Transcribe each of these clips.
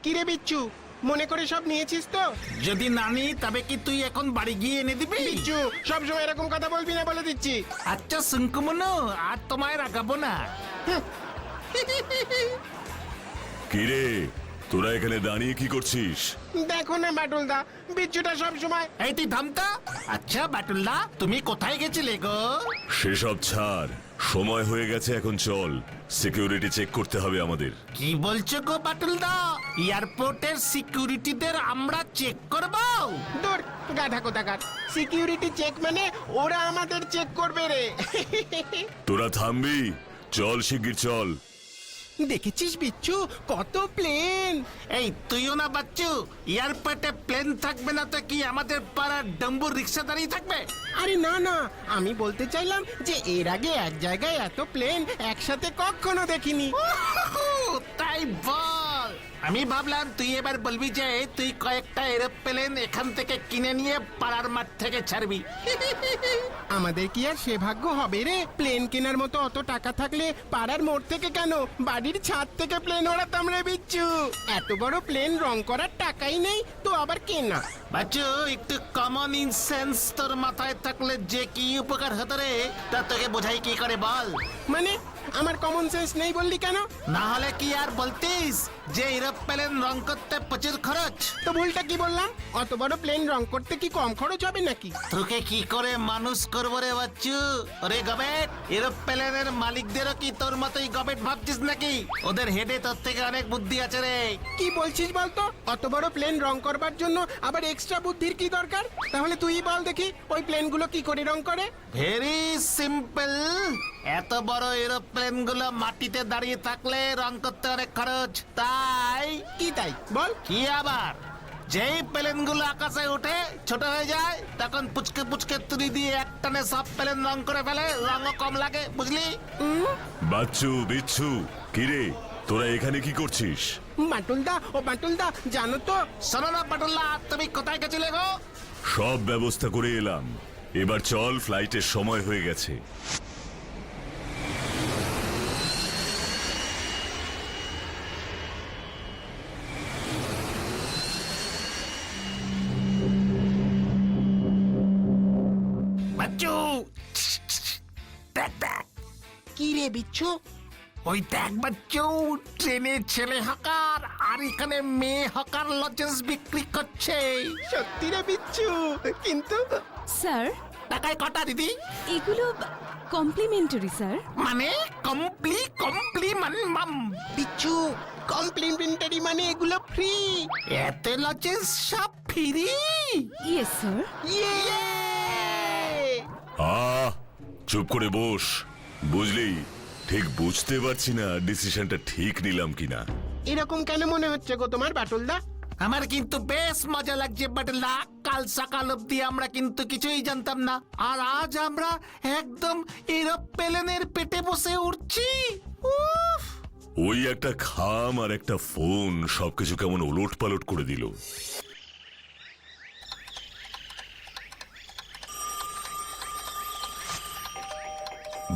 কিরে বিচ্ছু, মনে করে সব নিয়েছিস তো? যদি না নিই তবে কি তুই এখন বাড়ি গিয়ে এনে দিবি? বিচ্ছু, সবসময় এরকম কথা বলবি না বলে দিচ্ছি। আচ্ছা শুঙ্কুমনু, আর তোমায় রাগাবো না। কিরে, তোরা এখানে দাঁড়িয়ে কি করছিস? দেখো না বাটুলদা, বিচ্ছুটা সবসময়। এই তুই থামতা। আচ্ছা বাটুল্লা, তুমি কোথায় গেছিলে গো? সেসব ছাড়, সময় হয়ে গেছে, এখন চল। সিকিউরিটি চেক করতে হবে আমাদের। কি বলছো গো বাটুলদা? এয়ারপোর্টের সিকিউরিটিদের আমরা চেক করবো? দূর গাধা কোথাকার, সিকিউরিটি চেক মানে ওরা আমাদের চেক করবে রে। তোরা থামবি? চল শিগগির চল। দেখেছিস বিচ্ছু, কত প্লেন। এই তুইও না বাচ্চু, এয়ারপোর্টে প্লেন থাকবে না তো কি আমাদের পাড়ার ডম্বুর রিক্সা দাঁড়িয়ে থাকবে? আরে না না, আমি বলতে চাইলাম যে এর আগে এক জায়গায় এত প্লেন একসাথে কখনো দেখিনি। তাই বল। আমি ভাবলাম তুই এবার বলবি যে তুই কয়েকটা এরোপ্লেন এখান থেকে কিনে নিয়ে পাড়ার মাঠ থেকে ছাড়বি। আমাদের কি আর সে ভাগ্য হবে রে? প্লেন কেনার মতো অত টাকা থাকলে পাড়ার মোড় থেকে কেন, বাড়ির ছাদ থেকে প্লেন ওড়াতাম রে বিচ্ছু। এত বড় প্লেন রং করার টাকাই নেই তো আবার কেনা। বাচ্চু, একটু কমন সেন্স তোর মাথায় থাকলে যে কি উপকার হতো রে, তা তোকে বোঝাই কি করে বল? মানে আমার কমন সেন্স নেই বললি কেন? না হলে কি আর বলতিস যে এরোপ্লেন রং করতে প্রচুর খরচ? তো ভুলটা কি বললাম? অত বড় প্লেন রং করতে কি কম খরচ হবে নাকি? তোকে কি করে মানুষ করবো রে বাচ্চু? ওরে গবেট, এরোপ্লেনের মালিকদেরও কি তোর মতোই গবেট ভাবছিস নাকি? ওদের হেডে তোর থেকে অনেক বুদ্ধি আছে রে। কি বলছিস বলতো? অত বড় প্লেন রং করবার জন্য আবার এক্সট্রা বুদ্ধির কি দরকার? তাহলে তুই বল দেখি, ওই প্লেনগুলো কি করে রং করে? Very simple. এত বড় এরোপ্লেন গুলো মাটিতে দাঁড়িয়ে থাকলে রং করতে অনেক খরচ, তাই কি তাই বল? কি আবার যেই প্লেন গুলো আকাশে উঠে ছোট হয়ে যায় তখন পুচকে পুচকে তুলি দিয়ে একটানে সব প্লেন রং করে ফেলে, রঙও কম লাগে, বুঝলি? বাচ্চু, বিচ্ছু, কিরে, তোরা এখানে কি করছিস? বাটুলদা, ও বাটুলদা, জানো তো? শোনো না পাটুল্লা, তুমি কোথায় গেছিলে গো? সব ব্যবস্থা করে এলাম, এবার চল, ফ্লাইটের সময় হয়ে গেছে। বাচ্চু, দেখ দেখ, কি রে বিচ্ছু? ওই দেখ বাচ্চু, ট্রেনে ছেলে হকার আর এখানে মেয়ে হকার লজেন্স বিক্রি করছে। সত্যি রে বিচ্ছু, কিন্তু স্যার, টাকায় কটা দিদি? এগুলো কমপ্লিমেন্টারি স্যার। মানে কমপ্লি মানে বিচ্ছু, কমপ্লিমেন্টারি মানে এগুলো ফ্রি। এতে লজেন্স সব ফ্রি? Yes sir. ইয়ে! চুপ করে বস। বুঝলি, ঠিক বুঝতে পারছি না ডিসিশনটা ঠিক নিলাম কিনা। এরকম কেন মনে হচ্ছে গো তোমার বাটুলদা? আমার কিন্তু বেশ মজা লাগছে বাটলা। কাল সকাল অব্দি আমরা কিন্তু কিছুই জানতাম না, আর আজ আমরা একদম এরোপ্লেনের পেটে বসে উঠছি। উফ! ওই একটা খাম আর একটা ফোন সবকিছু কেমন ওলট পালট করে দিল।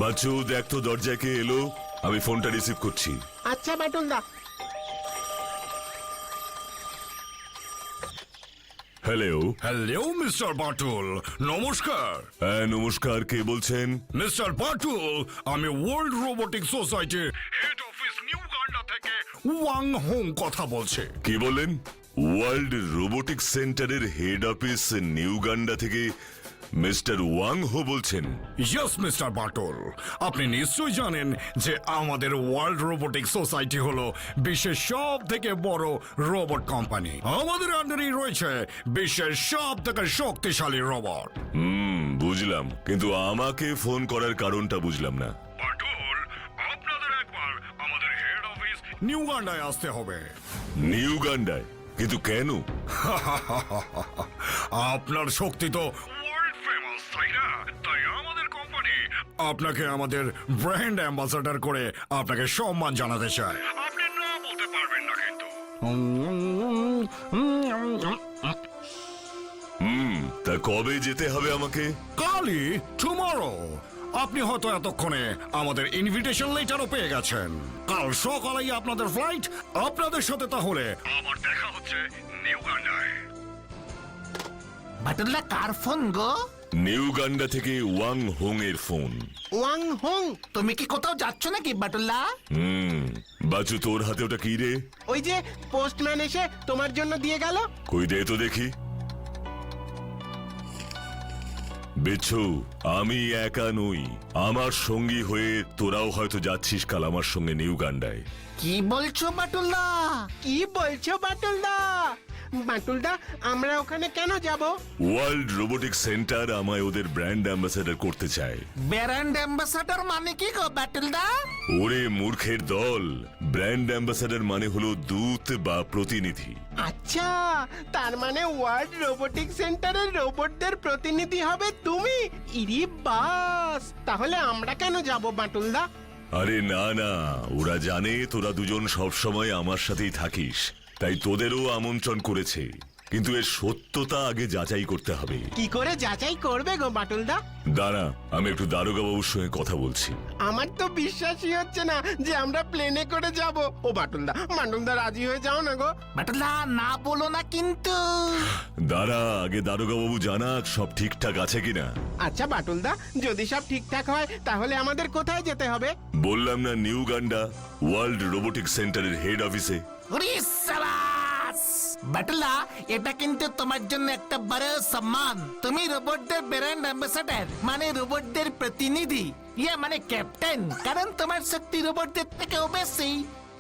বাচ্চু, দেখ তো দরজায় কে এলো, আমি ফোনটা রিসিভ করছি। আচ্ছা বাটুলদা। হ্যালো। হ্যালো মিস্টার বাটুল, নমস্কার। হ্যাঁ নমস্কার, কে বলছেন? মিস্টার বাটুল, আমি ওয়ার্ল্ড রোবোটিক সোসাইটির হেড অফিস নিউ গান্ডা থেকে ওয়াং হোং কথা বলছি। কি বলেন? ওয়ার্ল্ড রোবোটিক সেন্টারের হেড অফিস নিউ গান্ডা থেকে মিস্টার ওয়াং হো বলছেন? ইয়েস মিস্টার বাটুল, আপনি নিশ্চয়ই জানেন যে আমাদের ওয়ার্ল্ড রোবোটিক সোসাইটি হলো বিশ্বের সব থেকে বড় রোবট কোম্পানি। আমাদের আন্ডারেই রয়েছে বিশ্বের সব থেকে শক্তিশালী রোবট। বুঝলাম, কিন্তু আমাকে ফোন করার কারণটা বুঝলাম না। বাটুল, আপনাদের একবার আমাদের হেড অফিস নিউ গান্ডায় আসতে হবে। নিউ গান্ডায়? কিন্তু কেন? আপনার শক্তি তো ওয়ার্ল্ড ফেমাস, তাই না? তাই আমাদের কোম্পানি আপনাকে আমাদের ব্র্যান্ড অ্যাম্বাসাডর করে আপনাকে সম্মান জানাতে চায়। আপনি না বলতে পারবেন না কিন্তু। তা তা কবে যেতে হবে আমাকে? কালই, টুমরো। আপনি হয়তো এতক্ষণে আমাদের ইনভিটেশন লেটারও পেয়ে গেছেন। কাল সকালেই আপনাদের ফ্লাইট। আপনাদের সাথে তাহলে আবার দেখা হচ্ছে নিউগান্ডায়। বাটুল্লা কার ফোন গো? নিউগান্ডা থেকে ওয়াং হোং এর ফোন। ওয়াং হোং? তুমি কি কোথাও যাচ্ছ নাকি বাটুল্লা? বাচু, তোর হাতে ওটা কি রে? ওই যে পোস্টম্যান এসে তোমার জন্য দিয়ে গেল। কই দে তো দেখি। বিচ্ছু, আমি একা নই, আমার সঙ্গী হয়ে তোরাও হয়তো যাচ্ছিস কাল আমার সঙ্গে নিউগান্ডায়। কি বলছো বাটুল্লা? কি বলছো বাটুলদা? বাটুলদা, আমরা ওখানে কেন যাব? ওয়ার্ল্ড রোবোটিক সেন্টার আমায় ওদের ব্র্যান্ড অ্যাম্বাসেডর করতে চায়। ব্র্যান্ড অ্যাম্বাসাডর মানে কি গো বাটুলদা? ওরে মূর্খের দল, ব্র্যান্ড অ্যাম্বাসেডর মানে হলো দূত বা প্রতিনিধি। আচ্ছা, তার মানে ওয়ার্ল্ড রোবোটিক সেন্টারের রোবটদের প্রতিনিধি হবে তুমি? ইরি বাস, তাহলে আমরা কেন যাব বাটুলদা? আরে না না, ওরা জানে তোরা দুজন সবসময় আমার সাথেই থাকিস, তাই তোদেরও আমন্ত্রণ করেছে। কিন্তু এর সত্যতা আগে যাচাই করতে হবে। কি করে যাচাই করবে গো বাটুলদা? দাঁড়া, আমি একটু দারোগা বাবুর সঙ্গে কথা বলছি। আমার তো বিশ্বাসই হচ্ছে না যে আমরা প্লেনে করে যাব। ও বাটুলদা, বাটুলদা রাজি হয়ে যাও না গো। বাটুল্লা না বলো না কিন্তু। দাঁড়া, আগে দারোগা বাবু জানাক সব ঠিকঠাক আছে কিনা। আচ্ছা বাটুলদা, যদি সব ঠিকঠাক হয় তাহলে আমাদের কোথায় যেতে হবে? বললাম না, নিউগান্ডা ওয়ার্ল্ড রোবোটিক সেন্টারের হেড অফিসে। ওরে সাবাস! বাটুল্লা, এটা কিন্তু তোমার জন্য একটা বড় সম্মান। তুমি রোবটদের ব্র্যান্ড অ্যাম্বাসাডর, মানে রোবটদের প্রতিনিধি, ইয়ে মানে ক্যাপ্টেন, কারণ তোমার শক্তি রোবটদের থেকেও বেশি।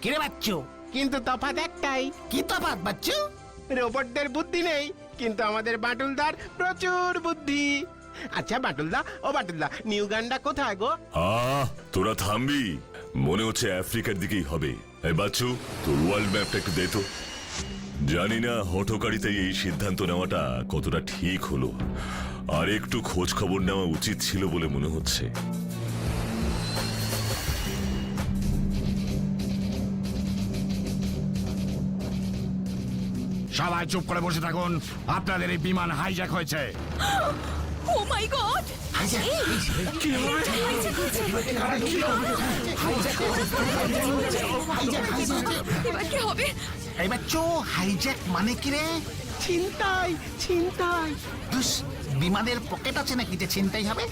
কিরে বাচ্চু? কিন্তু তফাৎ একটাই, কি তফাৎ বাচ্চু? রোবটদের বুদ্ধি নেই, কিন্তু আমাদের বাটুলদার প্রচুর বুদ্ধি। আচ্ছা বাটুলদা, ও বাটুলদা, নিউগান্ডা কোথায় গো? তোরা থামবি? মনে হচ্ছে আফ্রিকার দিকেই হবে। এই বাচ্চু, তোর ওয়ার্ল্ড ম্যাপটা একটু দে তো। জানি না হঠকারিতে এই সিদ্ধান্ত নেওয়াটা কতটা ঠিক হলো, আর একটু খোঁজ খবর নেওয়া উচিত ছিল বলে মনে হচ্ছে। সবাই চুপ করে বসে থাকুন। আপনাদের এই বিমান হাইজ্যাক হয়েছে। ও মাই গড! এবার কি হবে? এই বাচ্চু, হাইজ্যাক মানে কি রে? ছিনতাই, ছিনতাই। ধুস, বিমানের পকেট আছে নাকি যে ছিনতাই হবে?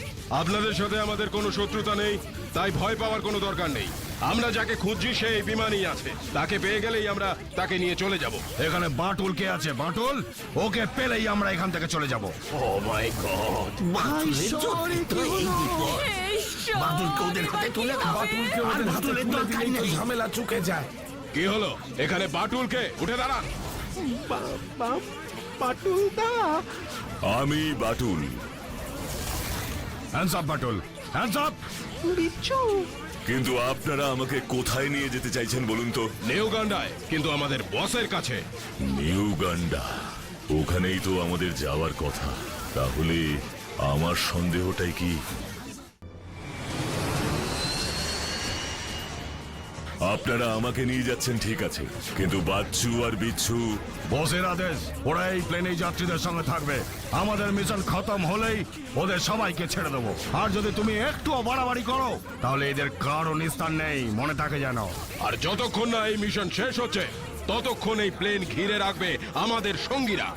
আপনাদের সাথে আমাদের কোনো শত্রুতা নেই, তাই ভয় পাওয়ার কোনো দরকার নেই। আমরা যাকে খুঁজছি সে এই বিমানই আছে, তাকে পেয়ে গেলেই আমরা তাকে নিয়ে চলে যাব। এখানে বাটুল কে আছে? বাটুল, ওকে পেলেই আমরা এখান থেকে চলে যাব। এই ঝামেলা চুকে যায়। কি হলো? এখানে বাটুলকে উঠে দাঁড়ান। বাটুলদা, আমি Batul. Hands up Batul, hands up. বিচ্ছু, কিন্তু আপনারা আমাকে কোথায় নিয়ে যেতে চাইছেন বলুন তো? নিউগান্ডায়, কিন্তু আমাদের বসের কাছে। নিউগান্ডা, ওখানেই তো আমাদের যাওয়ার কথা। তাহলে আমার সন্দেহটাই কি? আপনারা আমাকে নিয়ে যাচ্ছেন ঠিক আছে, কিন্তু বাচ্চু আর বিচ্ছু? বসের আদেশ, ওরা এই প্লেনে যাত্রীদের সঙ্গে থাকবে। আমাদের মিশন খতম হলেই ওদের সবাইকে ছেড়ে দেবো। আর যদি তুমি একটুও বাড়াবাড়ি করো তাহলে এদের কারো নিস্তার নেই, মনে থাকে যেন। আর যতক্ষণ না এই মিশন শেষ হচ্ছে ততক্ষণ এই প্লেন ঘিরে রাখবে আমাদের সঙ্গীরা।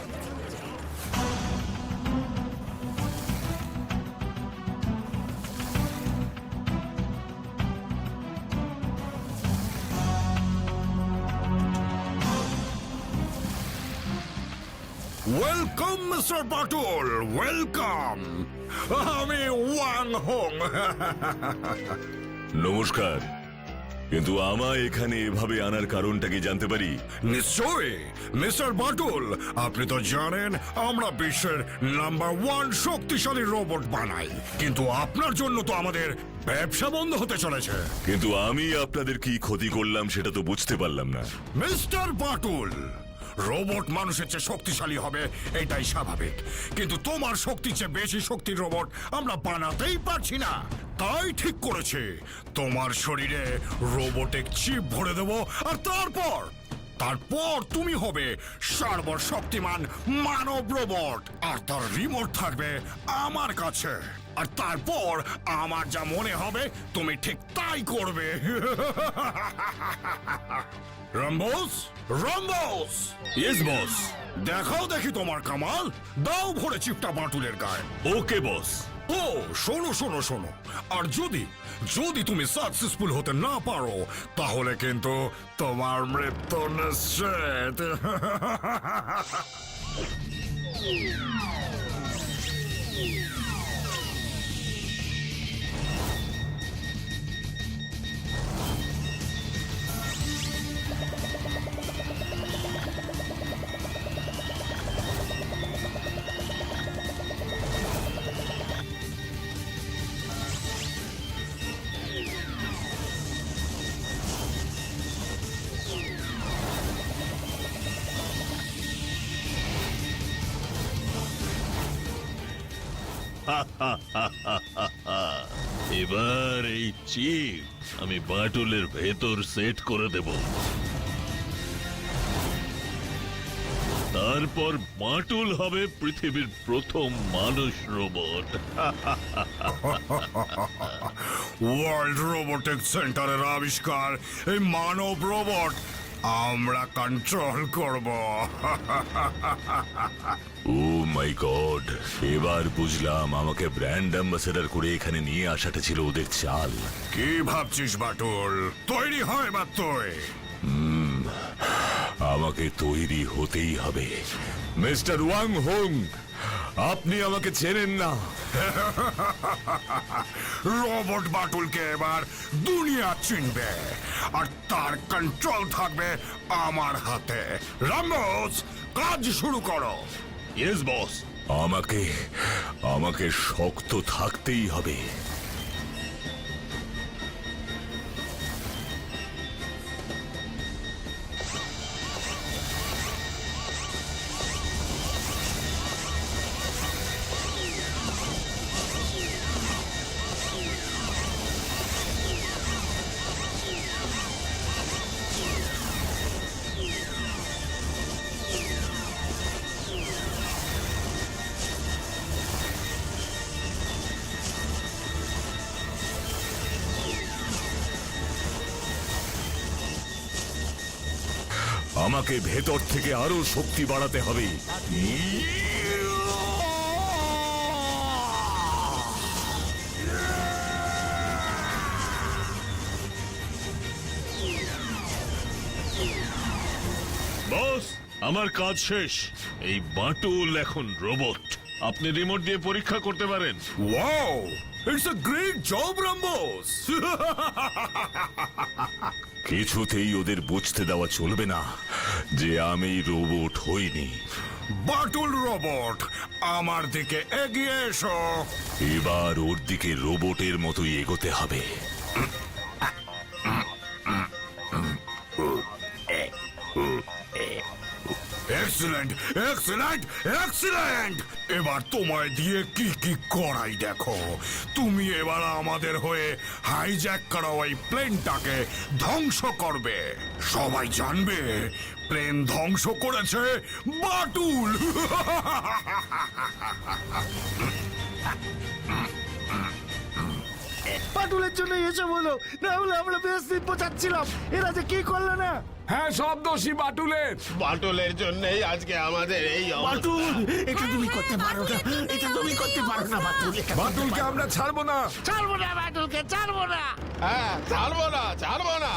Welcome mister Batul, welcome. আমি ওয়াং হোং। নমস্কার, কিন্তু আমায় এখানে এভাবে আনার কারণটা কি জানতে পারি? নিশ্চয়ই মিস্টার বাটুল, আপনি তো জানেন আমরা বিশ্বের নাম্বার 1 শক্তিশালী রোবট বানাই, কিন্তু আপনার জন্য তো আমাদের ব্যবসা বন্ধ হতে চলেছে। কিন্তু আমি আপনাদের কি ক্ষতি করলাম সেটা তো বুঝতে পারলাম না। মিস্টার বাটুল, রোবট মানুষের চেয়ে শক্তিশালী হবে এটাই স্বাভাবিক, কিন্তু তোমার শক্তির চেয়ে বেশি শক্তির রোবট আমরা বানাতেই পারছি না। তাই ঠিক করেছে তোমার শরীরে রোবোটিক চিপ ভরে দেব, আর তারপর তারপর তুমি হবে সর্বশক্তিমান মানব রোবট, আর তার রিমোট থাকবে আমার কাছে। আর তারপর আমার যা মনে হবে তুমি ঠিক তাই করবে। রাম্বোস, রাম্বোস! Yes boss. দেখাও দেখি তোমার কামাল, দাও ভরে চিপটা বাটুলের গায়ে। ওকে বস। ও শোনো শোনো শোনো, আর যদি যদি তুমি সাকসেসফুল হতে না পারো তাহলে কিন্তু তোমার মৃত্যু নিশ্চিত। এবার এই চিপ আমি বাটুলের ভেতর সেট করে দেব, তারপর বাটুল হবে পৃথিবীর প্রথম মানুষ রোবট। ওয়ার্ল্ড রোবোটিক সেন্টারের আবিষ্কার এই মানব রোবট আমরা কন্ট্রোল করব। ও মাই গড, এবার বুঝলাম আমাকে ব্র্যান্ড অ্যাম্বাসেডর করে এখানে নিয়ে আসাটা ছিল ওদের চাল। কি ভাবছিস বাটুল, তৈরি হয় বা তুই? আমাকে তৈরি হতেই হবে। মিস্টার ওয়াং হোং, আপনি আমাকে চেনেন না। রোবট বাটুলকে এবার দুনিয়া চিনবে, আর তার কন্ট্রোল থাকবে আমার হাতে। রামোস, কাজ শুরু করো। Yes boss. আমাকে আমাকে শক্ত থাকতেই হবে। আমাকে ভেতর থেকে আরো শক্তি বাড়াতে হবে। বস, আমার কাজ শেষ। এই বাটুল এখন রোবট। আপনি রিমোট দিয়ে পরীক্ষা করতে পারেন। Wow, it's a great job Ramos. কিছুতেই ওদের বুঝতে দেওয়া চলবে না যে আমি রোবট হইনি। বাটুল রোবট, আমার দিকে এগিয়ে এসো। এবার ওর দিকে রোবটের মতোই এগোতে হবে। Excellent, excellent, excellent! এবার তোমায় দিয়ে কি কি করাই দেখো। তুমি এবার আমাদের হয়ে হাইজ্যাক করা ওই প্লেনটাকে ধ্বংস করবে। সবাই জানবে প্লেন ধ্বংস করেছে বাটুল। পাটুলের জন্য এসব হলো, না হলে আমরা বেশ দিন পচাচ্ছিলাম। এরা যে কি করলো না। হ্যাঁ, সব দোষী বাটুলের। বাটুলের জন্যই আজকে আমাদের এই বাটুল, এটা তুমি করতে পারো না, এটা তুমি করতে পারো না বাটুল। বাটুলকে আমরা ছাড়বো না। ছাড়বো না বাটুলকে, ছাড়বো না। হ্যাঁ, ছাড়বো না, ছাড়বো না।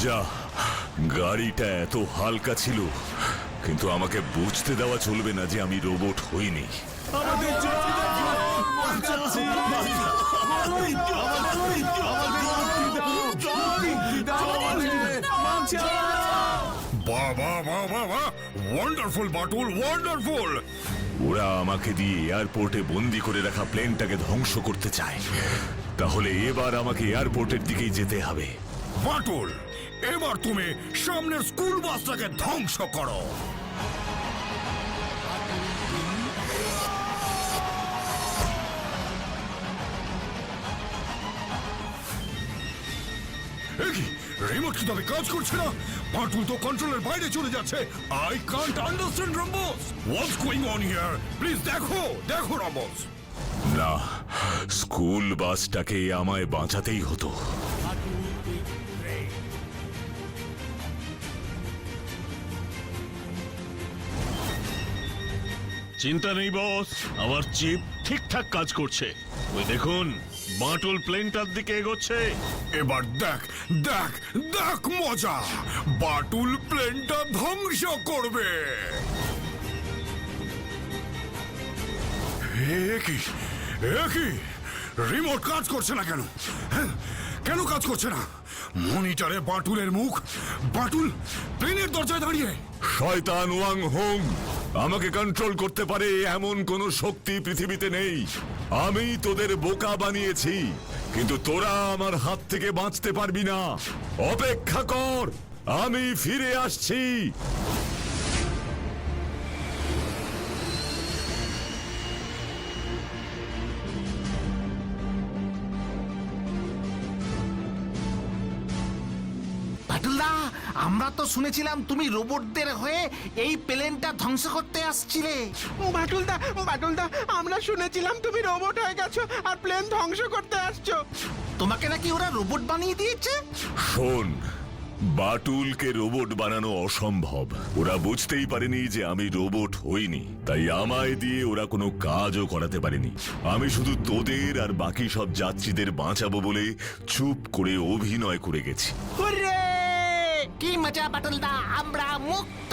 যা, গাড়িটা এত হালকা ছিল, কিন্তু আমাকে বুঝতে দেওয়া চলবে না যে আমি রোবট হইনি। বাবা বাবা বাহ, ওয়ান্ডারফুল বাটুল, ওয়ান্ডারফুল! ওরা আমাকে দিয়ে এয়ারপোর্টে বন্দি করে রাখা প্লেনটাকে ধ্বংস করতে চায়। তাহলে এবার আমাকে এয়ারপোর্টের দিকেই যেতে হবে। বাটুল, এবার তুমি সামনের স্কুল বাসটাকে ধ্বংস করো। রিমোট কি তবে কাজ করছে না? বাটুল তো কন্ট্রোলের বাইরে চলে যাচ্ছে। I can't understand rhombus. What's going on here? Please দেখো, দেখো রম্বস। না, স্কুল বাসটাকে আমায় বাঁচাতেই হতো। চিন্তা নেই বস, আমার চিপ ঠিকঠাক কাজ করছে। ওই দেখুন, বাটুল প্লেনটার দিকে এগোচ্ছে। এবার দেখ, দেখ, দেখ মজা। বাটুল প্লেনটা ধ্বংস করবে। একই একই রিমোট কাজ করছে না কেন? হ্যাঁ, কেন কাজ করছে না? মনিটরে বাটুলের মুখ, বাটুল প্লেনের দরজায় দাঁড়িয়ে। শয়তান ওয়াং হোং আমাকে কন্ট্রোল করতে পারে এমন কোন শক্তি পৃথিবীতে নেই। আমি তোদের বোকা বানিয়েছি, কিন্তু তোরা আমার হাত থেকে বাঁচতে পারবি না। অপেক্ষা কর, আমি ফিরে আসছি। বাটুলদা, আমরা তো শুনেছিলাম তুমি রোবটদের হয়ে এই প্লেনটা ধ্বংস করতে আসছিলে। বাটুলদা, বাটুলদা, আমরা শুনেছিলাম তুমি রোবট হয়ে গেছো আর প্লেন ধ্বংস করতে আসছো। তোমাকে নাকি ওরা রোবট বানিয়ে দিয়েছে? শোন, বাটুলকে রোবট বানানো অসম্ভব। ওরা বুঝতেই পারেনি যে আমি রোবট হইনি, তাই আমায় দিয়ে ওরা কোনো কাজও করাতে পারেনি। আমি শুধু তোদের আর বাকি সব যাত্রীদের বাঁচাবো বলে চুপ করে অভিনয় করে গেছি। হুররে! কি মজা বাটুলদা, আমরা মুক্ত।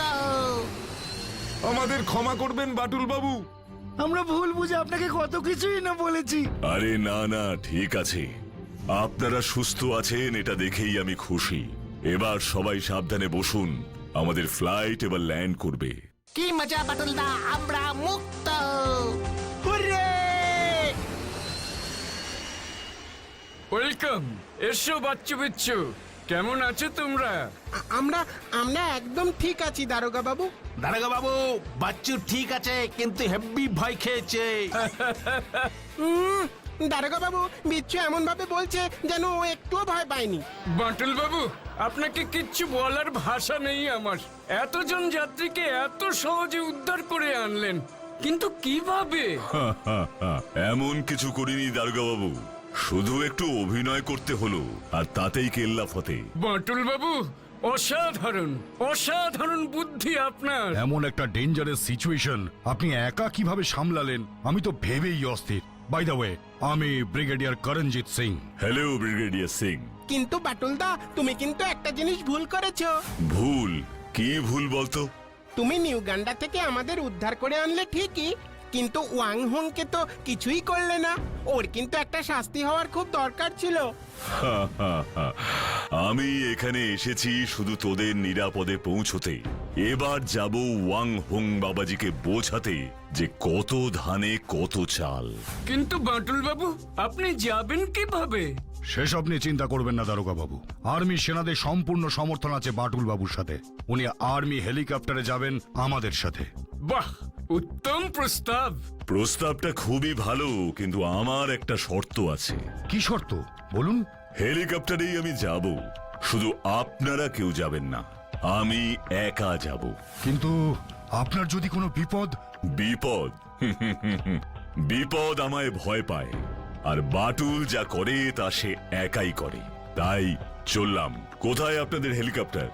আমাদের ক্ষমা করবেন বাটুল বাবু। আমরা ভুল বুঝে আপনাকে কত কিছুই না বলেছি। আরে না না, ঠিক আছে। আপনারা সুস্থ আছেন এটা দেখেই আমি খুশি। এবার সবাই সাবধানে বসুন, আমাদের ফ্লাইট এবার ল্যান্ড করবে। কি মজা বাটুলদা, আমরা মুক্ত। হুররে! ওয়েলকাম। এসো বাচ্চু বিচ্ছু, কেমন আছো তোমরা? আমরা আমরা একদম ঠিক আছি দারোগা বাবু। দারোগা বাবু, বাচ্চু ঠিক আছে, কিন্তু হেব্বি ভয় খেয়েছে। দারোগা বাবু, বিচ্ছু এমন ভাবে বলছে যেন ও একটুও ভয় পায়নি। বাটুল বাবু, আপনাকে কিচ্ছু বলার ভাষা নেই আমার। এতজন যাত্রীকে এত সহজে উদ্ধার করে আনলেন, কিন্তু কিভাবে? এমন কিছু করিনি দারোগা বাবু, শুধু একটু অভিনয় করতে হলো, আর তাতেই কেল্লা ফতে। বাটুল বাবু, অসাধারণ অসাধারণ বুদ্ধি আপনার। এমন একটা ডেঞ্জারাস সিচুয়েশন আপনি একা কিভাবে সামলালেন আমি তো ভেবেই অস্থির। বাই দ্য ওয়ে, আমি brigadier Karanjit Singh. Hello brigadier Singh. কিন্তু বাটুলদা, তুমি কিন্তু একটা জিনিস ভুল করেছো। ভুল? কি ভুল বলতো? তুমি নিউগান্ডা থেকে আমাদের উদ্ধার করে আনলে ঠিকই, কিন্তু ওয়াং হোংকে তো কিছুই করলে না। ওর কিন্তু একটা শাস্তি হওয়ার খুব দরকার ছিল। আমি এখানে এসেছি শুধু তোদের নিরাপদে পৌঁছতে। এবার যাব ওয়াং হোং বাবাজিকে বোঝাতে যে কত ধানে কত চাল। কিন্তু বাটুল বাবু, আপনি যাবেন কিভাবে? সেসব নিয়ে চিন্তা করবেন না দারোগা বাবু। আর্মি সেনাদের সম্পূর্ণ সমর্থন আছে বাটুল বাবুর সাথে। উনি আর্মি হেলিকপ্টারে যাবেন আমাদের সাথে। বাহ, উত্তম প্রস্তাব। প্রস্তাবটা খুবই ভালো, কিন্তু আমার একটা শর্ত আছে। কি শর্ত বলুন? হেলিকপ্টারেই আমি যাব, শুধু আপনারা কেউ যাবেন না, আমি একা যাব। কিন্তু আপনার যদি কোনো বিপদ? বিপদ? বিপদ আমায় ভয় পায়, আর বাটুল যা করে তা সে একাই করে। তাই চললাম। কোথায় আপনাদের হেলিকপ্টার?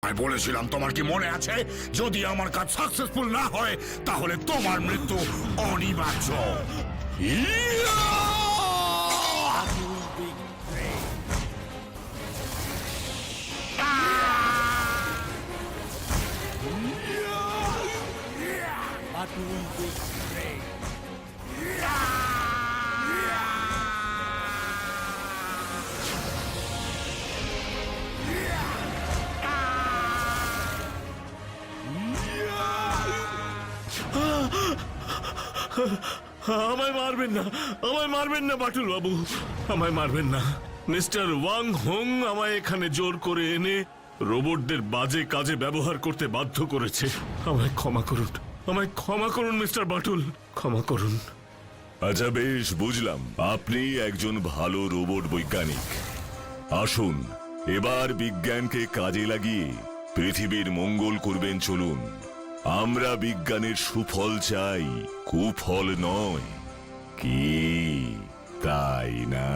আমি বলেছিলাম, তোমার কি মনে আছে, যদি আমার কাজ সাকসেসফুল না হয় তাহলে তোমার মৃত্যু অনিবার্য। আমায় মারবেন না, আমায় মারবেন না বাটুল বাবু, আমায় মারবেন না। মিস্টার ওয়াং হোং আমায় এখানে জোর করে এনে রোবটদের বাজে কাজে ব্যবহার করতে বাধ্য করেছে। আমায় ক্ষমা করুন, আমায় ক্ষমা করুন মিস্টার বাটুল, ক্ষমা করুন। আচ্ছা বেশ, বুঝলাম আপনি একজন ভালো রোবট বৈজ্ঞানিক। আসুন এবার বিজ্ঞানকে কাজে লাগিয়ে পৃথিবীর মঙ্গল করবেন চলুন। আমরা বিজ্ঞানের সুফল চাই, কুফল নয়। কি তাই না?